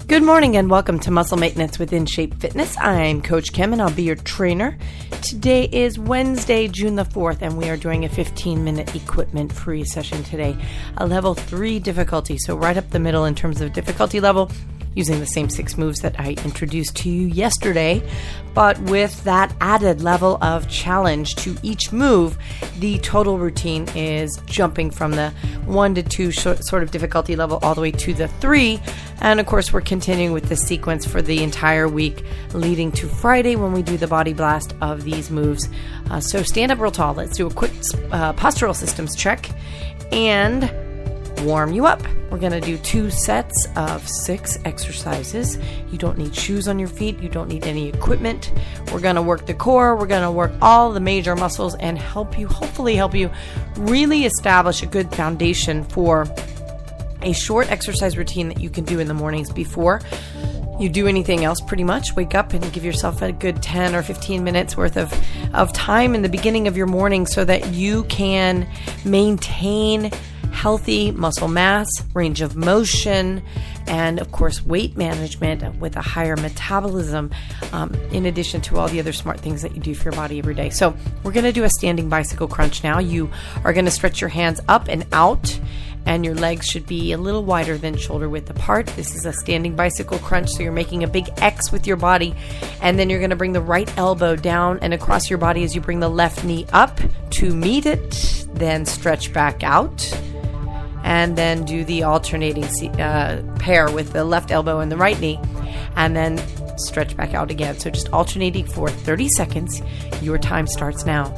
Good morning and welcome to Muscle Maintenance within Shape Fitness. I'm Coach Kim and I'll be your trainer. Today is Wednesday, June the 4th, and we are doing a 15-minute equipment-free session today. A level 3 difficulty, so right up the middle in terms of difficulty level, using the same 6 moves that I introduced to you yesterday, but with that added level of challenge to each move. The total routine is jumping from the 1 to 2 sort of difficulty level all the way to the 3, and of course we're continuing with this sequence for the entire week leading to Friday when we do the body blast of these moves. So stand up real tall. Let's do a quick postural systems check and warm you up. We're going to do 2 sets of 6 exercises. You don't need shoes on your feet. You don't need any equipment. We're going to work the core. We're going to work all the major muscles and hopefully help you really establish a good foundation for a short exercise routine that you can do in the mornings before you do anything else. Pretty much wake up and give yourself a good 10 or 15 minutes worth of time in the beginning of your morning so that you can maintain healthy muscle mass, range of motion, and of course weight management with a higher metabolism, in addition to all the other smart things that you do for your body every day. So we're going to do a standing bicycle crunch now. You are going to stretch your hands up and out, and your legs should be a little wider than shoulder width apart. This is a standing bicycle crunch, so you're making a big X with your body, and then you're going to bring the right elbow down and across your body as you bring the left knee up to meet it, then stretch back out, and then do the alternating pair with the left elbow and the right knee, and then stretch back out again. So just alternating for 30 seconds. Your time starts now.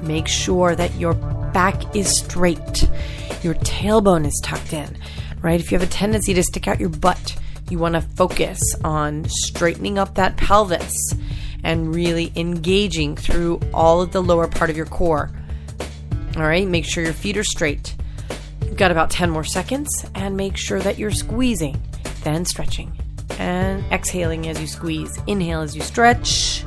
Make sure that your back is straight. Your tailbone is tucked in, right? If you have a tendency to stick out your butt, you want to focus on straightening up that pelvis and really engaging through all of the lower part of your core. All right, make sure your feet are straight. You've got about 10 more seconds, and make sure that you're squeezing, then stretching, and exhaling as you squeeze. Inhale as you stretch.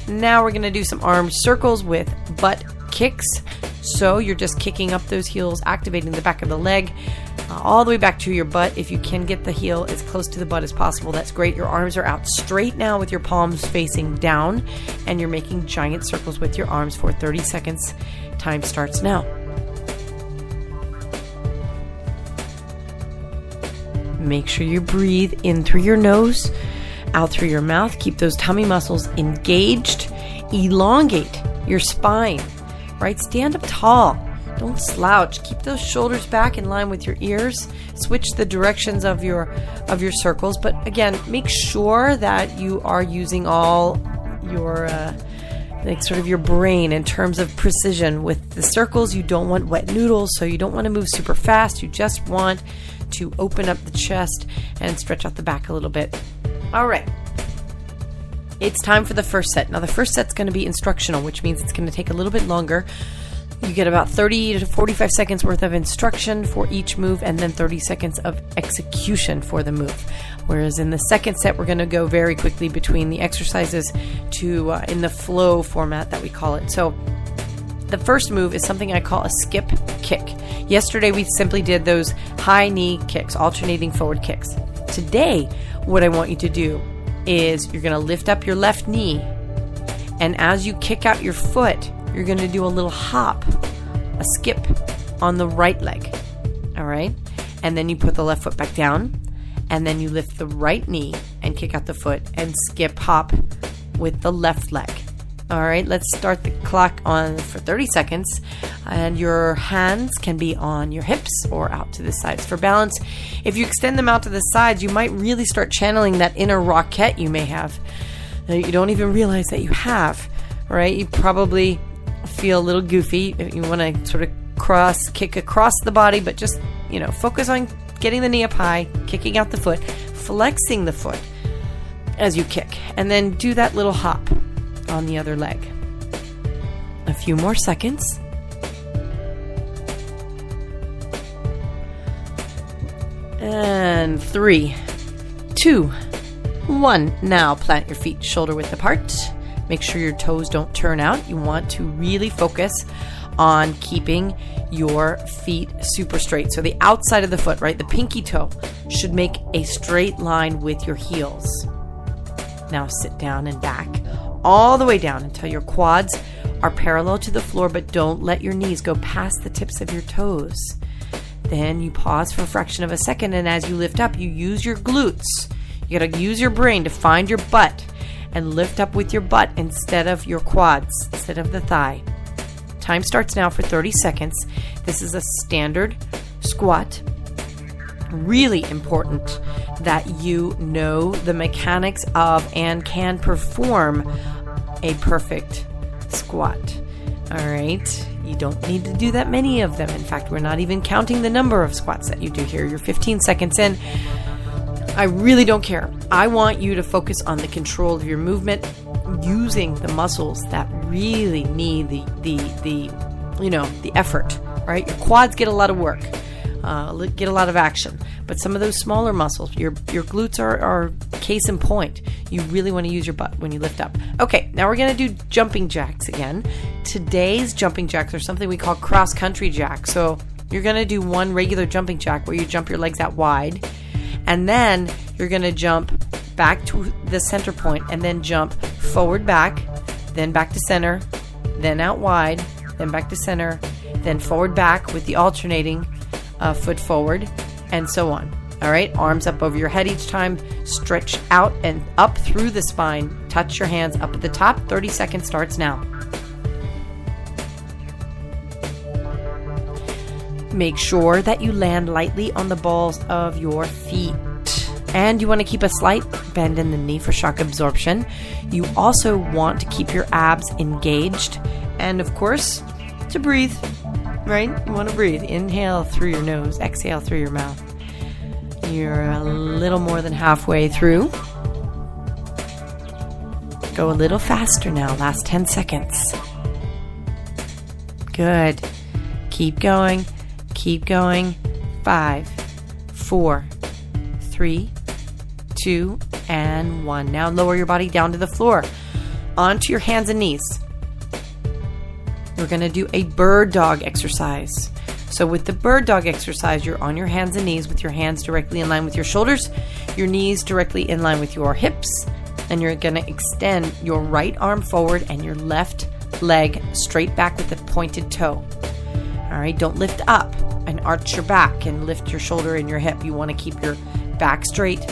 Now we're going to do some arm circles with butt kicks. So you're just kicking up those heels, activating the back of the leg, all the way back to your butt. If you can get the heel as close to the butt as possible, that's great. Your arms are out straight now with your palms facing down, and you're making giant circles with your arms for 30 seconds. Time starts now. Make sure you breathe in through your nose, out through your mouth. Keep those tummy muscles engaged. Elongate your spine, right? Stand up tall. Don't slouch. Keep those shoulders back in line with your ears. Switch the directions of your circles. But again, make sure that you are using all your sort of your brain in terms of precision. With the circles, you don't want wet noodles, so you don't want to move super fast. You just want to open up the chest and stretch out the back a little bit. All right. It's time for the first set. Now, the first set's going to be instructional, which means it's going to take a little bit longer. You get about 30 to 45 seconds worth of instruction for each move, and then 30 seconds of execution for the move. Whereas in the second set, we're going to go very quickly between the exercises to in the flow format that we call it. So the first move is something I call a skip kick. Yesterday, we simply did those high knee kicks, alternating forward kicks. Today, what I want you to do is you're going to lift up your left knee, and as you kick out your foot, you're going to do a little hop, a skip on the right leg. All right? And then you put the left foot back down, and then you lift the right knee and kick out the foot and skip hop with the left leg. All right, let's start the clock on for 30 seconds, and your hands can be on your hips or out to the sides for balance. If you extend them out to the sides, you might really start channeling that inner rocket you may have that you don't even realize that you have, right? You probably feel a little goofy. You want to sort of kick across the body, but just, focus on getting the knee up high, kicking out the foot, flexing the foot as you kick, and then do that little hop on the other leg. A few more seconds. And 3, 2, 1. Now plant your feet shoulder width apart. Make sure your toes don't turn out. You want to really focus on keeping your feet super straight. So the outside of the foot, right, the pinky toe should make a straight line with your heels. Now sit down and back all the way down until your quads are parallel to the floor, but don't let your knees go past the tips of your toes. Then you pause for a fraction of a second, and as you lift up, you use your glutes. You gotta use your brain to find your butt and lift up with your butt instead of your quads, instead of the thigh. Time starts now for 30 seconds. This is a standard squat. Really important that you know the mechanics of and can perform a perfect squat. All right. You don't need to do that many of them. In fact, we're not even counting the number of squats that you do here. You're 15 seconds in. I really don't care. I want you to focus on the control of your movement, using the muscles that really need the effort, right? Your quads get a lot of work, get a lot of action, but some of those smaller muscles, your glutes are case in point. You really want to use your butt when you lift up. Okay, now we're going to do jumping jacks again. Today's jumping jacks are something we call cross-country jacks. So you're going to do one regular jumping jack where you jump your legs out wide, and then you're going to jump back to the center point and then jump forward back, then back to center, then out wide, then back to center, then forward back with the alternating foot forward, and so on. All right, arms up over your head each time, stretch out and up through the spine, touch your hands up at the top. 30 seconds starts now. Make sure that you land lightly on the balls of your feet. And you want to keep a slight bend in the knee for shock absorption. You also want to keep your abs engaged. And of course, to breathe, right? You want to breathe. Inhale through your nose, exhale through your mouth. You're a little more than halfway through. Go a little faster now. Last 10 seconds. Good. Keep going. Keep going. 5, 4, 3, 2, and 1. Now lower your body down to the floor, onto your hands and knees. We're going to do a bird dog exercise. So with the bird dog exercise, you're on your hands and knees with your hands directly in line with your shoulders, your knees directly in line with your hips, and you're going to extend your right arm forward and your left leg straight back with the pointed toe. All right, don't lift up and arch your back and lift your shoulder and your hip. You want to keep your back straight,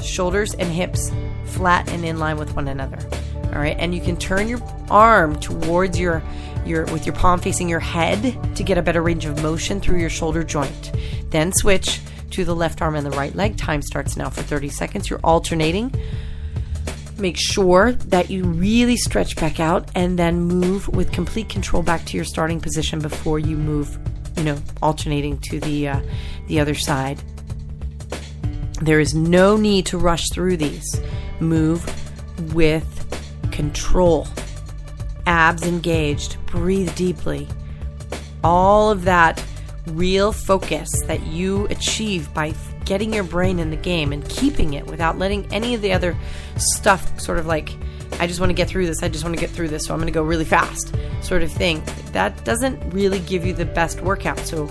shoulders and hips flat and in line with one another. All right, and you can turn your arm towards your with your palm facing your head to get a better range of motion through your shoulder joint. Then switch to the left arm and the right leg. Time starts now for 30 seconds. You're alternating. Make sure that you really stretch back out and then move with complete control back to your starting position before you move, alternating to the other side. There is no need to rush through these. Move with control. Abs engaged. Breathe deeply. All of that real focus that you achieve by getting your brain in the game and keeping it without letting any of the other stuff sort of like, I just want to get through this, so I'm going to go really fast sort of thing. That doesn't really give you the best workout. So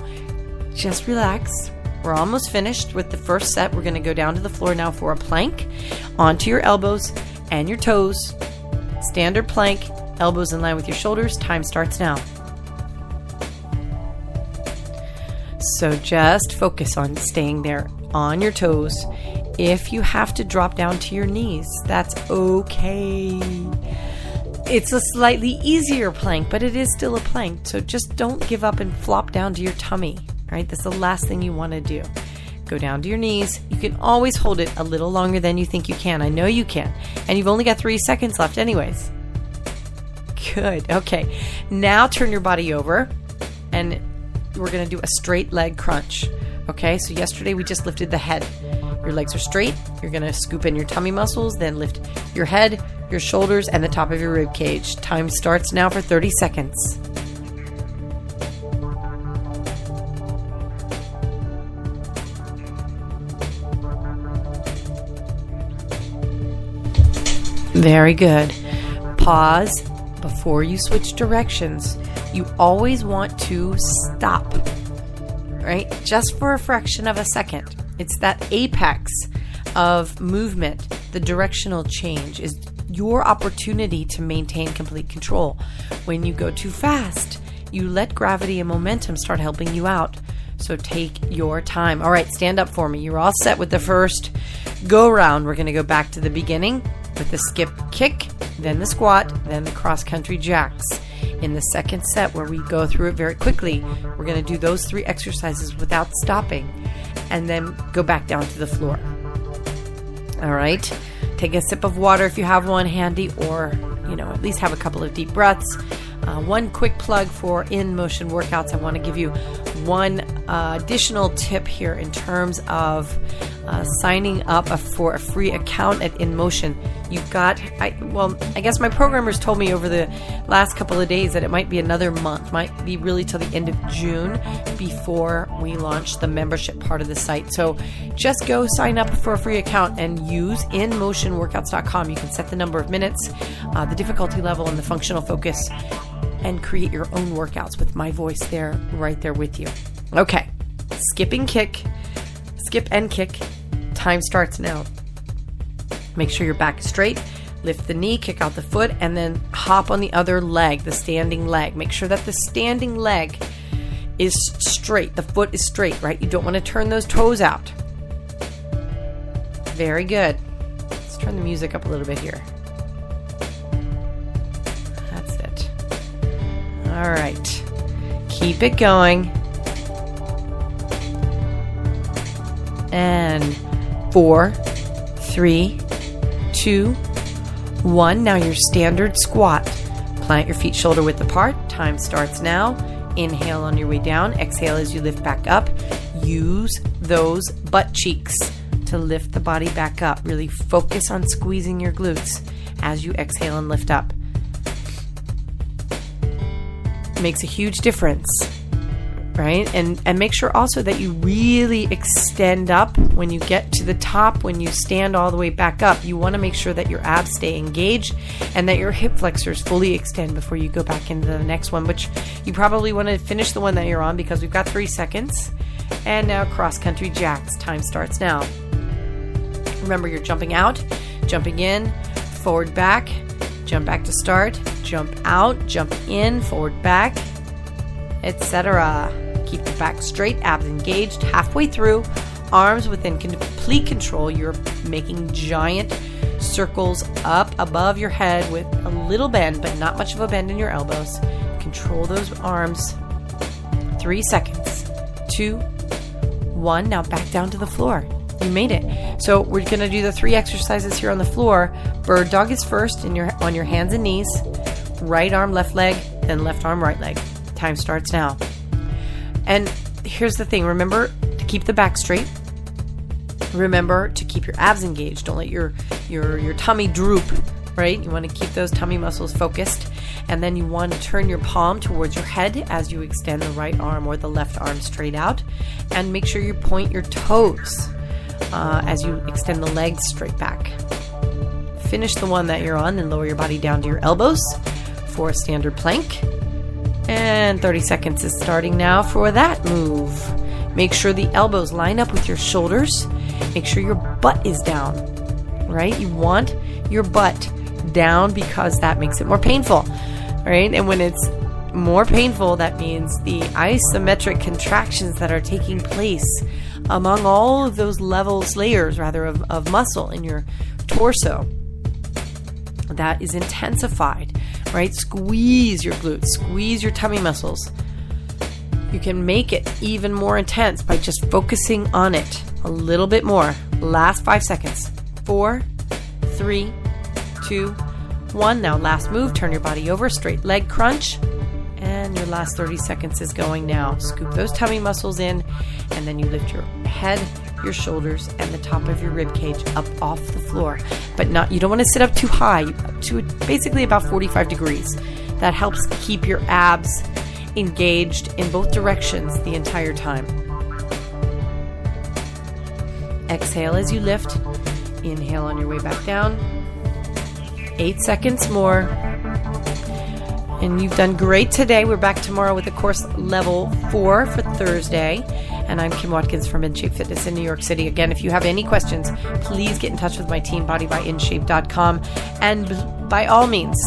just relax. We're almost finished with the first set. We're going to go down to the floor now for a plank, onto your elbows and your toes. Standard plank, elbows in line with your shoulders. Time starts now. So just focus on staying there on your toes. If you have to drop down to your knees, that's okay. It's a slightly easier plank, but it is still a plank. So just don't give up and flop down to your tummy. Right? That's the last thing you want to do. Go down to your knees. You can always hold it a little longer than you think you can. I know you can. And you've only got 3 seconds left anyways. Good. Okay. Now turn your body over and we're going to do a straight leg crunch. Okay? So yesterday we just lifted the head. Your legs are straight. You're going to scoop in your tummy muscles, then lift your head, your shoulders, and the top of your rib cage. Time starts now for 30 seconds. Very good. Pause before you switch directions. you always want to stop, right? Just for a fraction of a second. It's that apex of movement. The directional change is your opportunity to maintain complete control. When you go too fast, you let gravity and momentum start helping you out. So take your time. All right, stand up for me. You're all set with the first go round. We're going to go back to the beginning with the skip kick, then the squat, then the cross country jacks. In the second set, where we go through it very quickly, we're going to do those 3 exercises without stopping and then go back down to the floor. All right, take a sip of water if you have one handy, or at least have a couple of deep breaths. One quick plug for in-motion workouts. I want to give you one additional tip here in terms of signing up for a free account at InMotion. You've got, I guess my programmers told me over the last couple of days that it might be another month, might be really till the end of June before we launch the membership part of the site. So just go sign up for a free account and use InMotionWorkouts.com. You can set the number of minutes, the difficulty level, and the functional focus, and create your own workouts with my voice there, right there with you. Okay, skip and kick. Time starts now. Make sure your back is straight. Lift the knee, kick out the foot, and then hop on the other leg, the standing leg. Make sure that the standing leg is straight. The foot is straight, right? You don't want to turn those toes out. Very good. Let's turn the music up a little bit here. That's it. All right. Keep it going. And 4, 3, 2, 1. Now your standard squat. Plant your feet shoulder width apart. Time starts now. Inhale on your way down. Exhale as you lift back up. Use those butt cheeks to lift the body back up. Really focus on squeezing your glutes as you exhale and lift up. It makes a huge difference. Right? And make sure also that you really extend up when you get to the top. When you stand all the way back up, you want to make sure that your abs stay engaged and that your hip flexors fully extend before you go back into the next one, which you probably want to finish the one that you're on because we've got 3 seconds. And now cross country jacks. Time starts now. Remember, you're jumping out, jumping in, forward, back, jump back to start, jump out, jump in, forward, back, etc. Keep the back straight, abs engaged, halfway through, arms within complete control. You're making giant circles up above your head with a little bend, but not much of a bend in your elbows. Control those arms. 3 seconds. 2, 1. Now back down to the floor. You made it. So we're going to do the 3 exercises here on the floor. Bird dog is first on your hands and knees. Right arm, left leg, then left arm, right leg. Time starts now. And here's the thing. Remember to keep the back straight. Remember to keep your abs engaged. Don't let your tummy droop, right? You want to keep those tummy muscles focused. And then you want to turn your palm towards your head as you extend the right arm or the left arm straight out. And make sure you point your toes as you extend the legs straight back. Finish the one that you're on, then lower your body down to your elbows for a standard plank. And 30 seconds is starting now for that move. Make sure the elbows line up with your shoulders. Make sure your butt is down, right? You want your butt down because that makes it more painful, right? And when it's more painful, that means the isometric contractions that are taking place among all of those layers of muscle in your torso, that is intensified. Right? Squeeze your glutes, squeeze your tummy muscles. You can make it even more intense by just focusing on it a little bit more. Last 5 seconds. 4, 3, 2, 1. Now last move, turn your body over, straight leg crunch. And your last 30 seconds is going now. Scoop those tummy muscles in, and then you lift your head, your shoulders, and the top of your rib cage up off the floor. But you don't want to sit up too high, to basically about 45 degrees. That helps keep your abs engaged in both directions the entire time. Exhale as you lift. Inhale on your way back down. 8 seconds more. And you've done great today. We're back tomorrow with the course level 4 for Thursday. And I'm Kim Watkins from InShape Fitness in New York City. Again, if you have any questions, please get in touch with my team, bodybyInShape.com. And by all means,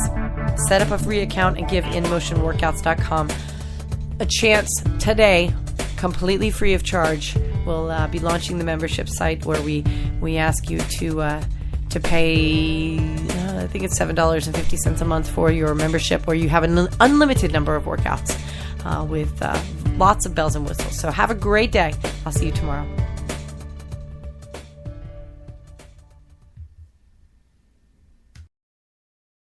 set up a free account and give InMotionWorkouts.com a chance today, completely free of charge. We'll be launching the membership site where we ask you to pay, I think it's $7.50 a month for your membership, where you have an unlimited number of workouts with lots of bells and whistles. So have a great day. I'll see you tomorrow.